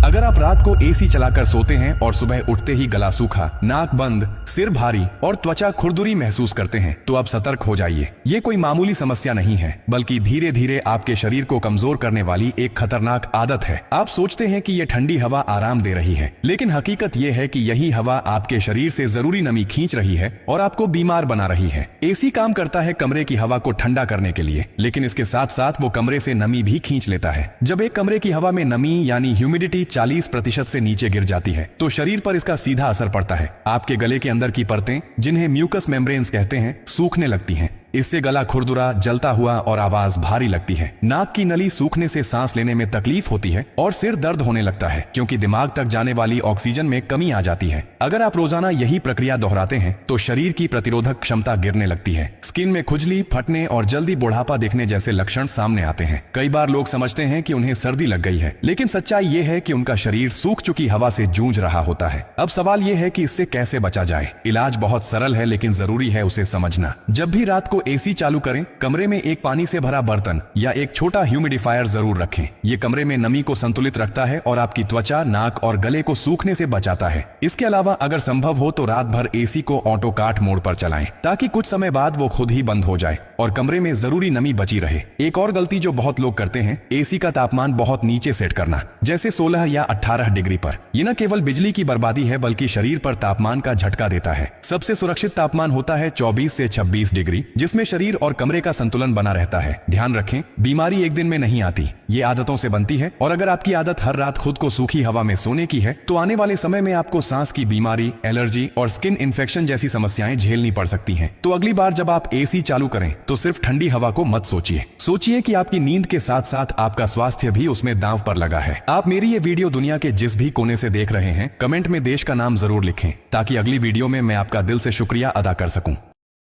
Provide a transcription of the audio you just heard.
अगर आप रात को एसी चलाकर सोते हैं और सुबह उठते ही गला सूखा, नाक बंद, सिर भारी और त्वचा खुरदुरी महसूस करते हैं तो आप सतर्क हो जाइए। ये कोई मामूली समस्या नहीं है, बल्कि धीरे धीरे आपके शरीर को कमजोर करने वाली एक खतरनाक आदत है। आप सोचते हैं कि ये ठंडी हवा आराम दे रही है, लेकिन हकीकत ये है कि यही हवा आपके शरीर से जरूरी नमी खींच रही है और आपको बीमार बना रही है। एसी काम करता है कमरे की हवा को ठंडा करने के लिए, लेकिन इसके साथ साथ वो कमरे से नमी भी खींच लेता है। जब एक कमरे की हवा में नमी यानी ह्यूमिडिटी 40% से नीचे गिर जाती है तो शरीर पर इसका सीधा असर पड़ता है। आपके गले के अंदर की परतें, जिन्हें म्यूकस मेम्ब्रेन्स कहते हैं, सूखने लगती हैं। इससे गला खुरदुरा, जलता हुआ और आवाज भारी लगती है। नाक की नली सूखने से सांस लेने में तकलीफ होती है और सिर दर्द होने लगता है, क्योंकि दिमाग तक जाने वाली ऑक्सीजन में कमी आ जाती है। अगर आप रोजाना यही प्रक्रिया दोहराते हैं तो शरीर की प्रतिरोधक क्षमता गिरने लगती है। स्किन में खुजली, फटने और जल्दी बुढ़ापा दिखने जैसे लक्षण सामने आते हैं। कई बार लोग समझते हैं कि उन्हें सर्दी लग गई है, लेकिन सच्चाई ये है कि उनका शरीर सूख चुकी हवा से जूझ रहा होता है। अब सवाल ये है कि इससे कैसे बचा जाए। इलाज बहुत सरल है, लेकिन जरूरी है उसे समझना। जब भी रात को एसी चालू करें, कमरे में एक पानी से भरा बर्तन या एक छोटा ह्यूमिडिफायर जरूर रखें। ये कमरे में नमी को संतुलित रखता है और आपकी त्वचा, नाक और गले को सूखने से बचाता है। इसके अलावा अगर संभव हो तो रात भर एसी को ऑटो काट मोड पर चलाएं, ताकि कुछ समय बाद वो खुद ही बंद हो जाए और कमरे में जरूरी नमी बची रहे। एक और गलती जो बहुत लोग करते हैं, एसी का तापमान बहुत नीचे सेट करना, जैसे 16 या 18 डिग्री पर। यह न केवल बिजली की बर्बादी है, बल्कि शरीर पर तापमान का झटका देता है। सबसे सुरक्षित तापमान होता है 24 से 26 डिग्री, जिसमें शरीर और कमरे का संतुलन बना रहता है। ध्यान रखें, बीमारी एक दिन में नहीं आती, ये आदतों से बनती है। और अगर आपकी आदत हर रात खुद को सूखी हवा में सोने की है, तो आने वाले समय में आपको सांस की बीमारी, एलर्जी और स्किन इन्फेक्शन जैसी समस्याएं झेलनी पड़ सकती हैं। तो अगली बार जब आप एसी चालू करें तो सिर्फ ठंडी हवा को मत सोचिए। सोचिए कि आपकी नींद के साथ साथ आपका स्वास्थ्य भी उसमें दांव पर लगा है। आप मेरी ये वीडियो दुनिया के जिस भी कोने से देख रहे हैं, कमेंट में देश का नाम जरूर लिखें, ताकि अगली वीडियो में मैं आपका दिल से शुक्रिया अदा कर सकूं।